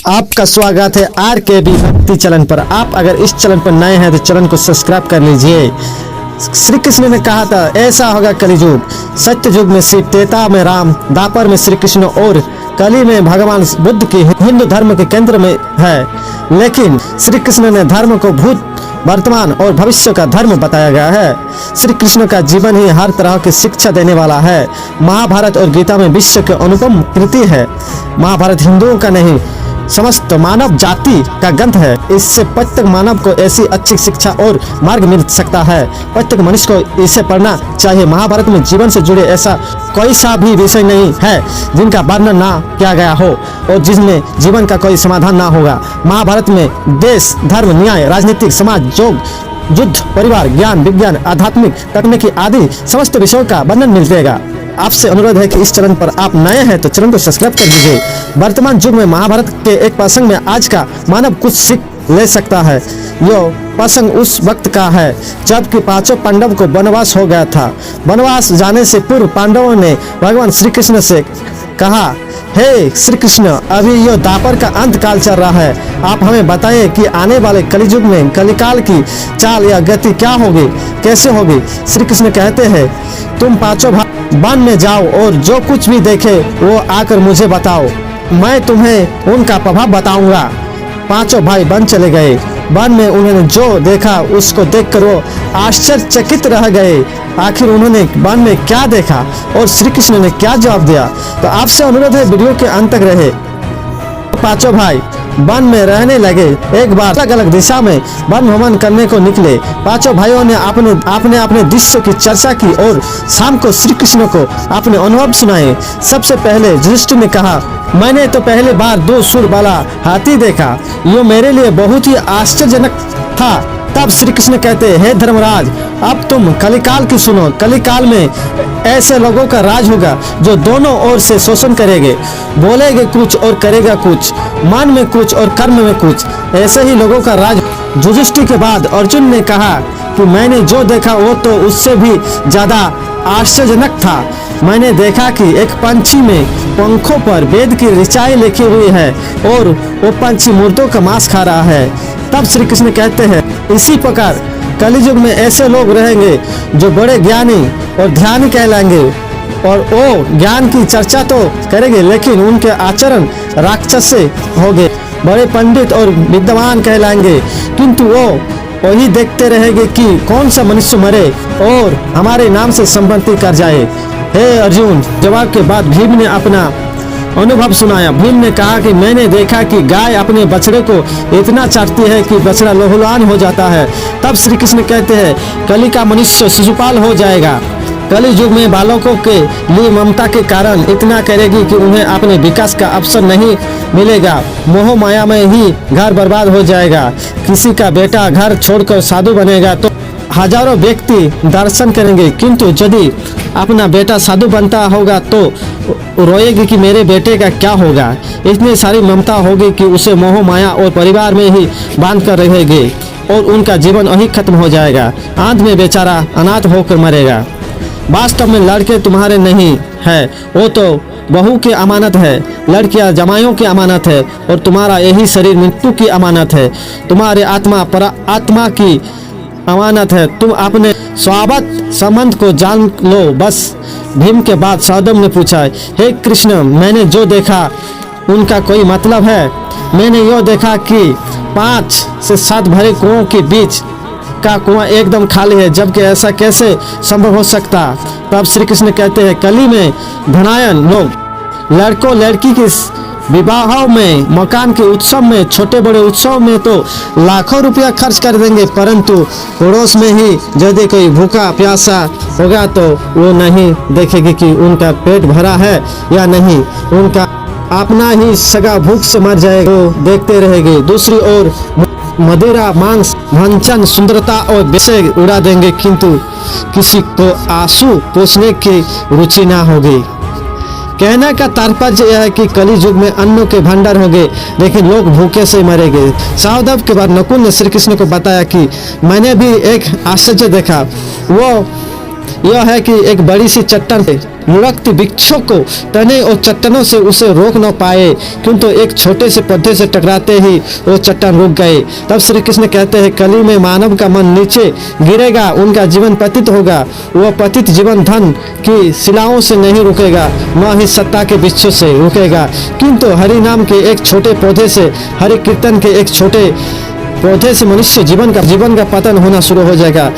आपका स्वागत है RKB भक्ति चैनल पर। आप अगर इस चैनल पर नए हैं तो चैनल को सब्सक्राइब कर लीजिए। श्री कृष्ण ने कहा था ऐसा होगा कलियुग, सत्य युग में शिव, त्रेता में राम, द्वापर में श्री कृष्ण और कली में भगवान बुद्ध की हिंदू धर्म के केंद्र में है। लेकिन श्री कृष्ण ने धर्म को भूत, वर्तमान और भविष्य का धर्म बताया गया है। श्री कृष्ण का जीवन ही हर तरह की शिक्षा देने वाला है। महाभारत और गीता में विश्व के अनुपम कृति है। महाभारत हिंदुओं का नहीं, समस्त मानव जाति का ग्रंथ है। इससे प्रत्येक मानव को ऐसी अच्छी शिक्षा और मार्ग मिल सकता है। प्रत्येक मनुष्य को इसे पढ़ना चाहिए। महाभारत में जीवन से जुड़े ऐसा कोई सा भी विषय नहीं है जिनका वर्णन ना किया गया हो और जिसमें जीवन का कोई समाधान ना होगा। महाभारत में देश, धर्म, न्याय, राजनीतिक, समाज, योग, युद्ध, परिवार, ज्ञान, विज्ञान, आध्यात्मिक, तकनीकी आदि समस्त विषयों का वर्णन मिलेगा। आपसे अनुरोध है कि इस चैनल पर आप नए हैं तो चैनल को सब्सक्राइब कर दीजिए। वर्तमान युग में महाभारत के एक प्रसंग में आज का मानव कुछ सीख ले सकता है। यह प्रसंग उस वक्त का है जबकि पांचों पांडव को वनवास हो गया था। वनवास जाने से पूर्व पांडवों ने भगवान श्री कृष्ण से कहा, हे श्री कृष्ण, अभी यह द्वापर का अंत काल चल रहा है। आप हमें बताइए कि आने वाले कलियुग में कलिकाल की चाल या गति क्या होगी, कैसे होगी। श्री कृष्ण कहते हैं, तुम पांचों भाई वन में जाओ और जो कुछ भी देखे वो आकर मुझे बताओ, मैं तुम्हें उनका प्रभाव बताऊंगा। पांचों भाई वन चले गए। वन में उन्होंने जो देखा उसको देखकर वो आश्चर्यचकित रह गए। आखिर उन्होंने वन में क्या देखा और श्री कृष्ण ने क्या जवाब दिया। तो आपसे अनुरोध है वीडियो के अंत तक रहे। पांचों भाई वन में रहने लगे। एक बार अलग अलग दिशा में वन भ्रमण करने को निकले। पांचों भाइयों ने अपने दृश्य की चर्चा की और शाम को श्री कृष्ण को अपने अनुभव सुनाए। सबसे पहले युधिष्ठिर ने कहा, मैंने तो पहली बार 2 सूंड वाला हाथी देखा, ये मेरे लिए बहुत ही आश्चर्यजनक था। तब श्री कृष्ण कहते, हे धर्मराज, अब तुम कलिकाल की सुनो। कलिकाल में ऐसे लोगों का राज होगा जो दोनों ओर से शोषण करेंगे, बोलेंगे कुछ और करेगा कुछ, मन में कुछ और कर्म में कुछ। ऐसे ही लोगों का राज। युधिष्ठिर के बाद अर्जुन ने कहा कि मैंने जो देखा वो तो उससे भी ज्यादा आश्चर्यजनक था। मैंने देखा कि एक पंछी में पंखों पर वेद की ऋचाएं लिखी हुई है और वो पंछी मुर्दों का मांस खा रहा है। तब श्री कृष्ण कहते हैं, इसी प्रकार कलियुग में ऐसे लोग रहेंगे जो बड़े ज्ञानी और ध्यानी कहलाएंगे और वो ज्ञान की चर्चा तो करेंगे लेकिन उनके आचरण राक्षस से होंगे। बड़े पंडित और विद्वान कहलाएंगे किंतु वो वही देखते रहेंगे कि कौन सा मनुष्य मरे और हमारे नाम से संपत्ति कर जाए। हे अर्जुन, जवाब के बाद भीम ने अपना अनुभव सुनाया। भीम ने कहा कि मैंने देखा कि गाय अपने बछड़े को इतना चाटती है कि बछड़ा लहूलुहान हो जाता है। तब श्री कृष्ण कहते हैं, कली का मनुष्य शिशुपाल हो जाएगा। कली युग में बालकों के लिए ममता के कारण इतना करेगी कि उन्हें अपने विकास का अवसर नहीं मिलेगा। मोह माया में ही घर बर्बाद हो जाएगा। किसी का बेटा घर छोड़कर साधु बनेगा तो हजारों व्यक्ति दर्शन करेंगे, किंतु यदि अपना बेटा साधु बनता होगा तो रोएगी कि मेरे बेटे का क्या होगा। इतनी सारी ममता होगी कि उसे मोह माया और परिवार में ही बांध कर रहेगी और उनका जीवन वही खत्म हो जाएगा। अंत में बेचारा अनाथ होकर मरेगा। वास्तव में लड़के तुम्हारे नहीं है, वो तो बहू की अमानत है। लड़कियां जमाइयों की अमानत है और तुम्हारा यही शरीर मृत्यु की अमानत है। तुम्हारे आत्मा पर आत्मा की अमानत है। तुम अपने स्वागत संबंध को जान लो बस। भीम के बाद सौदम ने पूछा, हे कृष्ण, मैंने जो देखा उनका कोई मतलब है। मैंने यह देखा कि 5 से 7 भरे कुओं के बीच का कुआं एकदम खाली है, जबकि ऐसा कैसे संभव हो सकता। तब श्री कृष्ण कहते हैं, कली में धनायन लोग लड़कों लड़की के विवाहों में, मकान के उत्सव में, छोटे बड़े उत्सव में तो लाखों रुपया खर्च कर देंगे, परंतु पड़ोस में ही यदि कोई भूखा प्यासा होगा तो वो नहीं देखेगी कि उनका पेट भरा है या नहीं। उनका अपना ही सगा भूख से मर जाएगा, वो देखते रहेंगे। दूसरी ओर मदिरा, मांस, भंचन, सुंदरता और पैसे उड़ा देंगे, किंतु किसी को आंसू पोंछने की रुचि ना होगी। कहने का तात्पर्य यह है कि कली युग में अन्नों के भंडार होंगे लेकिन लोग भूखे से मरेंगे। सहदेव के बाद नकुल ने श्री कृष्ण को बताया कि मैंने भी एक आश्चर्य देखा। वो यह है कि एक बड़ी सी चट्टान से लुढ़कती वृक्षों को तने और चट्टानों से उसे रोक न पाए, किंतु एक छोटे से पौधे से टकराते ही वो चट्टान रुक गए। तब श्री कृष्ण कहते हैं, कली में मानव का मन नीचे गिरेगा, उनका जीवन पतित होगा। वह पतित जीवन धन की शिलाओं से नहीं रुकेगा, न ही सत्ता के वृक्षों से रुकेगा, किंतु हरि नाम के एक छोटे पौधे से, हरि कीर्तन के एक छोटे पौधे से मनुष्य जीवन का पतन होना शुरू हो जाएगा।